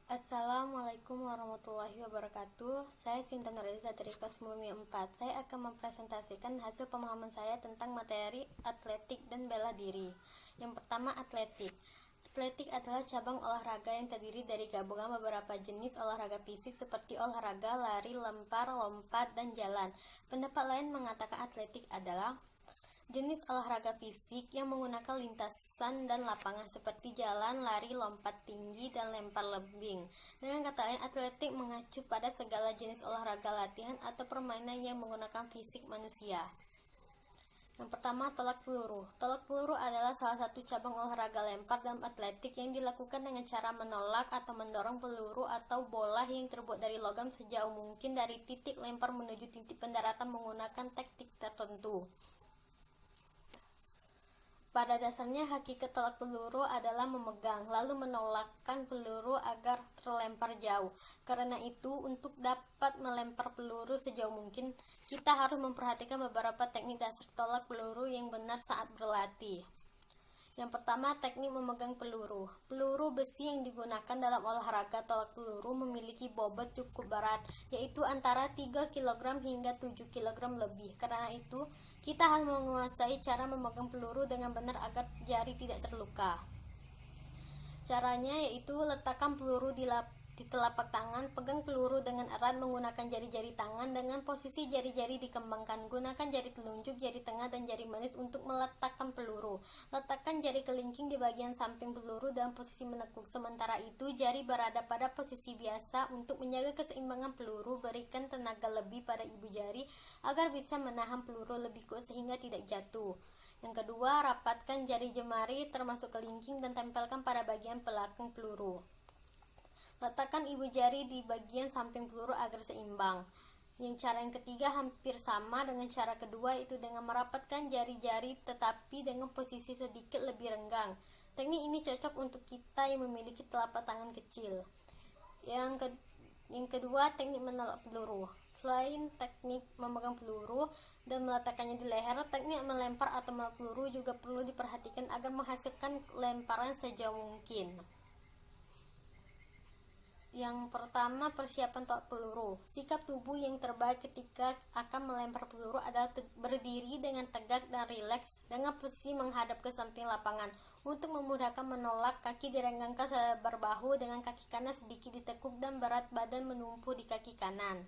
Assalamualaikum warahmatullahi wabarakatuh. Saya Sinta Nurliza dari kelas 4. Saya akan mempresentasikan hasil pemahaman saya tentang materi atletik dan bela diri. Yang pertama, atletik. Atletik adalah cabang olahraga yang terdiri dari gabungan beberapa jenis olahraga fisik seperti olahraga lari, lempar, lompat, dan jalan. Pendapat lain mengatakan atletik adalah jenis olahraga fisik yang menggunakan lintasan dan lapangan seperti jalan, lari, lompat tinggi, dan lempar lebing. Dengan kata lain, atletik mengacu pada segala jenis olahraga latihan atau permainan yang menggunakan fisik manusia. Yang pertama, tolak peluru. Tolak peluru adalah salah satu cabang olahraga lempar dalam atletik yang dilakukan dengan cara menolak atau mendorong peluru atau bola yang terbuat dari logam sejauh mungkin dari titik lempar menuju titik pendaratan menggunakan teknik tertentu. Pada dasarnya, hakikat tolak peluru adalah memegang, lalu menolakkan peluru agar terlempar jauh. Karena itu, untuk dapat melempar peluru sejauh mungkin, kita harus memperhatikan beberapa teknik dasar tolak peluru yang benar saat berlatih. Yang pertama, teknik memegang peluru. Peluru besi yang digunakan dalam olahraga tolak peluru memiliki bobot cukup berat, yaitu antara 3 kg hingga 7 kg lebih. Karena itu, kita harus menguasai cara memegang peluru dengan benar agar jari tidak terluka. Caranya yaitu letakkan peluru di telapak tangan, pegang peluru dengan erat menggunakan jari-jari tangan dengan posisi jari-jari dikembangkan. Gunakan jari telunjuk, jari tengah, dan jari manis untuk meletakkan peluru. Letakkan jari kelingking di bagian samping peluru dalam posisi menekuk. Sementara itu, jari berada pada posisi biasa untuk menjaga keseimbangan peluru. Berikan tenaga lebih pada ibu jari agar bisa menahan peluru lebih kuat sehingga tidak jatuh. Yang kedua, rapatkan jari jemari termasuk kelingking dan tempelkan pada bagian belakang peluru. Letakkan ibu jari di bagian samping peluru agar seimbang. Cara yang ketiga hampir sama dengan cara kedua, yaitu dengan merapatkan jari-jari tetapi dengan posisi sedikit lebih renggang. Teknik ini cocok untuk kita yang memiliki telapak tangan kecil. Yang kedua, teknik menolak peluru. Selain teknik memegang peluru dan meletakkannya di leher, teknik melempar atau menolak peluru juga perlu diperhatikan agar menghasilkan lemparan sejauh mungkin. Yang pertama, persiapan tolak peluru. Sikap tubuh yang terbaik ketika akan melempar peluru adalah berdiri dengan tegak dan rileks dengan posisi menghadap ke samping lapangan. Untuk memudahkan menolak, kaki direnggangkan selebar bahu dengan kaki kanan sedikit ditekuk dan berat badan menumpuk di kaki kanan.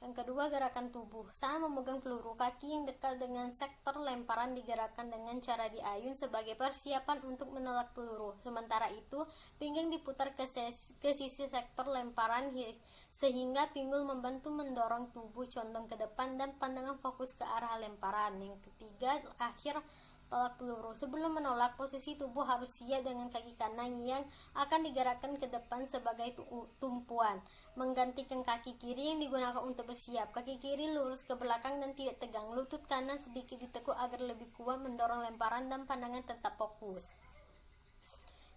Yang kedua, gerakan tubuh. Saat memegang peluru, kaki yang dekat dengan sektor lemparan digerakkan dengan cara diayun sebagai persiapan untuk menolak peluru. Sementara itu, pinggang diputar ke sisi sektor lemparan sehingga pinggul membantu mendorong tubuh condong ke depan dan pandangan fokus ke arah lemparan. Yang ketiga, akhir tolak peluru. Sebelum menolak, posisi tubuh harus siap dengan kaki kanan yang akan digerakkan ke depan sebagai tumpuan, menggantikan kaki kiri yang digunakan untuk bersiap. Kaki kiri lurus ke belakang dan tidak tegang. Lutut kanan sedikit ditekuk agar lebih kuat mendorong lemparan dan pandangan tetap fokus.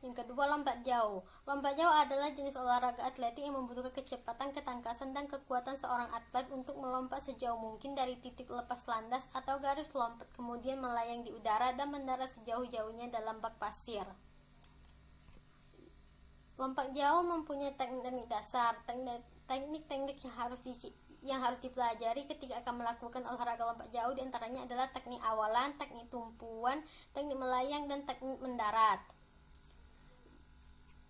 Yang kedua, lompat jauh. Lompat jauh adalah jenis olahraga atletik yang membutuhkan kecepatan, ketangkasan, dan kekuatan seorang atlet untuk melompat sejauh mungkin dari titik lepas landas atau garis lompat, kemudian melayang di udara dan mendarat sejauh-jauhnya dalam bak pasir. Lompat jauh mempunyai teknik-teknik dasar. Teknik-teknik yang harus dipelajari ketika akan melakukan olahraga lompat jauh diantaranya adalah teknik awalan, teknik tumpuan, teknik melayang, dan teknik mendarat.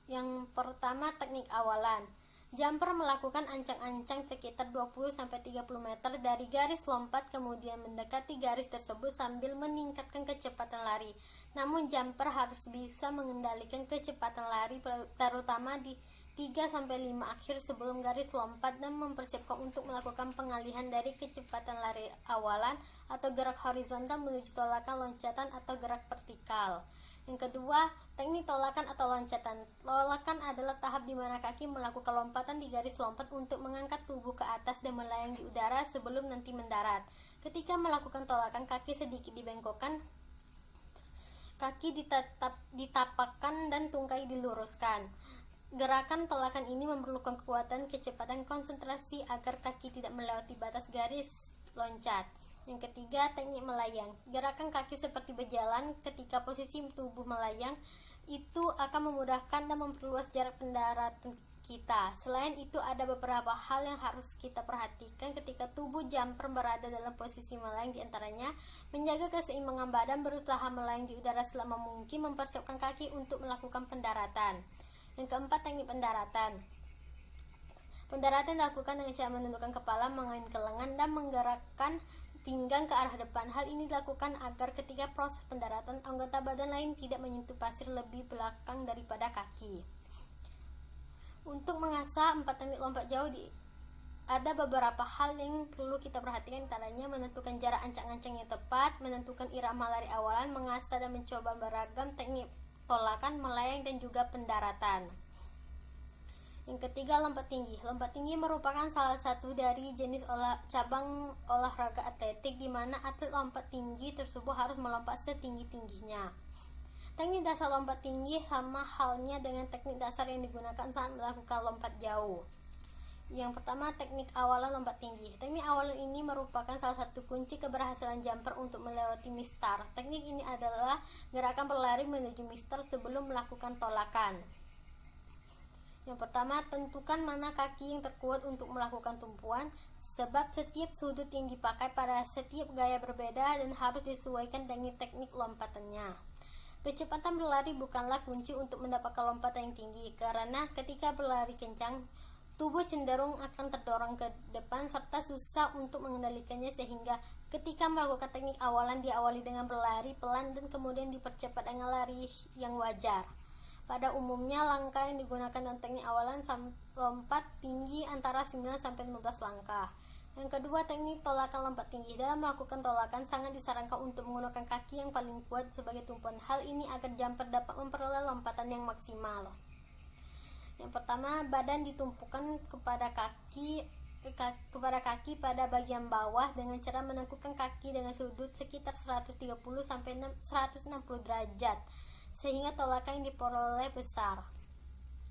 Yang pertama, teknik awalan. Jumper melakukan ancang-ancang sekitar 20-30 meter dari garis lompat, kemudian mendekati garis tersebut sambil meningkatkan kecepatan lari. Namun jumper harus bisa mengendalikan kecepatan lari terutama di 3-5 akhir sebelum garis lompat dan mempersiapkan untuk melakukan pengalihan dari kecepatan lari awalan atau gerak horizontal menuju tolakan, loncatan, atau gerak vertikal. Yang kedua, teknik tolakan atau loncatan. Tolakan adalah tahap di mana kaki melakukan lompatan di garis lompat untuk mengangkat tubuh ke atas dan melayang di udara sebelum nanti mendarat. Ketika melakukan tolakan, kaki sedikit dibengkokkan, kaki ditapakkan dan tungkai diluruskan. Gerakan tolakan ini memerlukan kekuatan, kecepatan, konsentrasi agar kaki tidak melewati batas garis loncat. Yang ketiga, teknik melayang. Gerakan kaki seperti berjalan ketika posisi tubuh melayang itu akan memudahkan dan memperluas jarak kita. Selain itu, ada beberapa hal yang harus kita perhatikan ketika tubuh jumper berada dalam posisi melayang, diantaranya menjaga keseimbangan badan, berusaha melayang di udara selama mungkin, mempersiapkan kaki untuk melakukan pendaratan. Yang keempat, teknik pendaratan. Pendaratan dilakukan dengan cara menundukkan kepala, mengayunkan lengan, dan menggerakkan pinggang ke arah depan. Hal ini dilakukan agar ketika proses pendaratan, anggota badan lain tidak menyentuh pasir lebih belakang daripada kaki. Untuk mengasah 4 teknik lompat jauh, ada beberapa hal yang perlu kita perhatikan, antaranya menentukan jarak ancang-ancang yang tepat, menentukan irama lari awalan, mengasah dan mencoba beragam teknik tolakan, melayang, dan juga pendaratan. Yang ketiga, lompat tinggi. Lompat tinggi merupakan salah satu dari jenis cabang olahraga atletik, di mana atlet lompat tinggi tersebut harus melompat setinggi-tingginya. Teknik dasar lompat tinggi sama halnya dengan teknik dasar yang digunakan saat melakukan lompat jauh. Yang pertama, teknik awalan lompat tinggi. Teknik awalan ini merupakan salah satu kunci keberhasilan jumper untuk melewati mistar. Teknik ini adalah gerakan berlari menuju mistar sebelum melakukan tolakan. Yang pertama, tentukan mana kaki yang terkuat untuk melakukan tumpuan, sebab setiap sudut yang dipakai pada setiap gaya berbeda dan harus disesuaikan dengan teknik lompatannya. Kecepatan berlari bukanlah kunci untuk mendapatkan lompatan yang tinggi, karena ketika berlari kencang, tubuh cenderung akan terdorong ke depan serta susah untuk mengendalikannya, sehingga ketika melakukan teknik awalan diawali dengan berlari pelan dan kemudian dipercepat dengan lari yang wajar. Pada umumnya, langkah yang digunakan dalam teknik awalan lompat tinggi antara 9-15 langkah. Yang kedua, teknik tolakan lompat tinggi. Dalam melakukan tolakan, sangat disarankan untuk menggunakan kaki yang paling kuat sebagai tumpuan. Hal ini agar jumper dapat memperoleh lompatan yang maksimal. Yang pertama, badan ditumpukan kepada kaki pada bagian bawah dengan cara menekukkan kaki dengan sudut sekitar 130-160 derajat, sehingga tolakan yang diperoleh besar.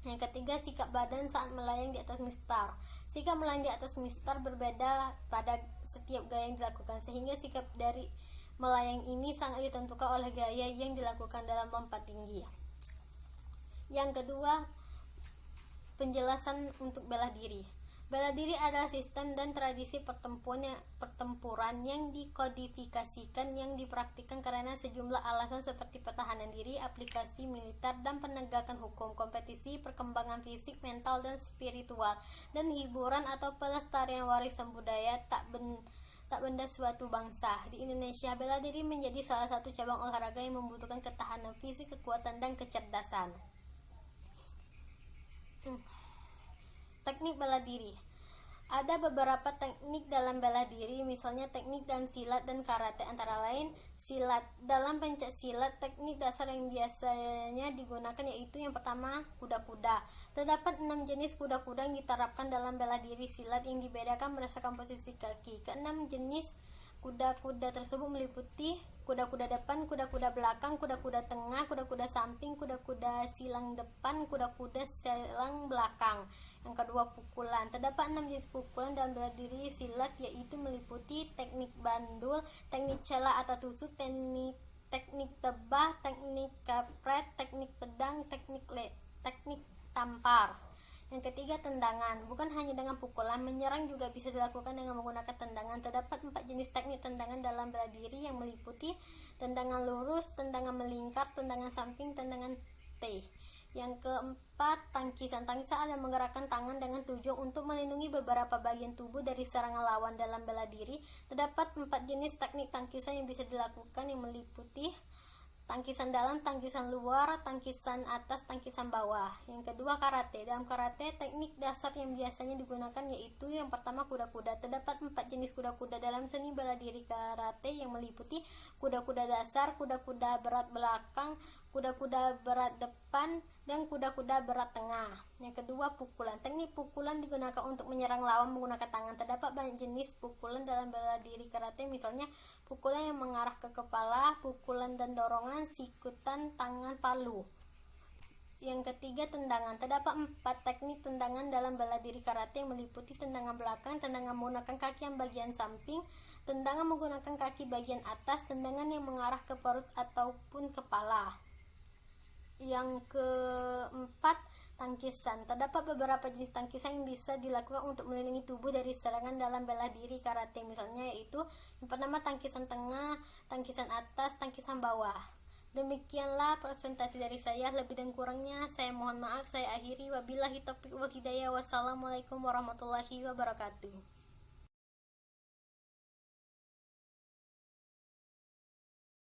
Yang ketiga, sikap badan saat melayang di atas mistar. Sikap melayang di atas mistar berbeda pada setiap gaya yang dilakukan, sehingga sikap dari melayang ini sangat ditentukan oleh gaya yang dilakukan dalam lompat tinggi. Yang kedua, penjelasan untuk bela diri. Bela diri adalah sistem dan tradisi pertempuran yang dikodifikasikan yang dipraktikkan karena sejumlah alasan seperti pertahanan diri, aplikasi militer, dan penegakan hukum, kompetisi, perkembangan fisik, mental, dan spiritual, dan hiburan atau pelestarian warisan budaya tak benda suatu bangsa. Di Indonesia, bela diri menjadi salah satu cabang olahraga yang membutuhkan ketahanan fisik, kekuatan, dan kecerdasan. Teknik bela diri. Ada beberapa teknik dalam bela diri, misalnya teknik dalam silat dan karate, antara lain silat. Dalam pencak silat, teknik dasar yang biasanya digunakan yaitu yang pertama, kuda-kuda. Terdapat 6 jenis kuda-kuda yang diterapkan dalam bela diri silat yang dibedakan berdasarkan posisi kaki. Keenam jenis kuda-kuda tersebut meliputi kuda-kuda depan, kuda-kuda belakang, kuda-kuda tengah, kuda-kuda samping, kuda-kuda silang depan, kuda-kuda silang belakang. Yang kedua, pukulan. Terdapat 6 jenis pukulan dalam bela diri silat, yaitu meliputi teknik bandul, teknik cela atau tusuk, teknik tebah, teknik kapret, teknik pedang, teknik tampar. Yang ketiga, tendangan. Bukan hanya dengan pukulan, menyerang juga bisa dilakukan dengan menggunakan tendangan. Terdapat 4 jenis teknik tendangan dalam bela diri yang meliputi tendangan lurus, tendangan melingkar, tendangan samping, tendangan T. Yang keempat, tangkisan. Tangkisan adalah menggerakkan tangan dengan tujuan untuk melindungi beberapa bagian tubuh dari serangan lawan. Dalam bela diri, terdapat 4 jenis teknik tangkisan yang bisa dilakukan yang meliputi tangkisan dalam, tangkisan luar, tangkisan atas, tangkisan bawah. Yang kedua, karate. Dalam karate, teknik dasar yang biasanya digunakan yaitu yang pertama, kuda-kuda. Terdapat 4 jenis kuda-kuda dalam seni bela diri karate yang meliputi kuda-kuda dasar, kuda-kuda berat belakang, kuda-kuda berat depan, dan kuda-kuda berat tengah. Yang kedua, pukulan. Teknik pukulan digunakan untuk menyerang lawan menggunakan tangan. Terdapat banyak jenis pukulan dalam bela diri karate, misalnya pukulan yang mengarah ke kepala, pukulan dan dorongan, sikutan, tangan, palu. Yang ketiga, tendangan. Terdapat 4 teknik tendangan dalam bela diri karate yang meliputi tendangan belakang, tendangan menggunakan kaki yang bagian samping, tendangan menggunakan kaki bagian atas, tendangan yang mengarah ke perut ataupun kepala. Yang keempat, Tangkisan. Terdapat beberapa jenis tangkisan yang bisa dilakukan untuk melindungi tubuh dari serangan dalam bela diri karate, misalnya yaitu yang pertama tangkisan tengah, tangkisan atas, tangkisan bawah. Demikianlah presentasi dari saya, lebih dan kurangnya saya mohon maaf. Saya akhiri, wabillahi taufiq wal hidayah. Wassalamualaikum warahmatullahi wabarakatuh.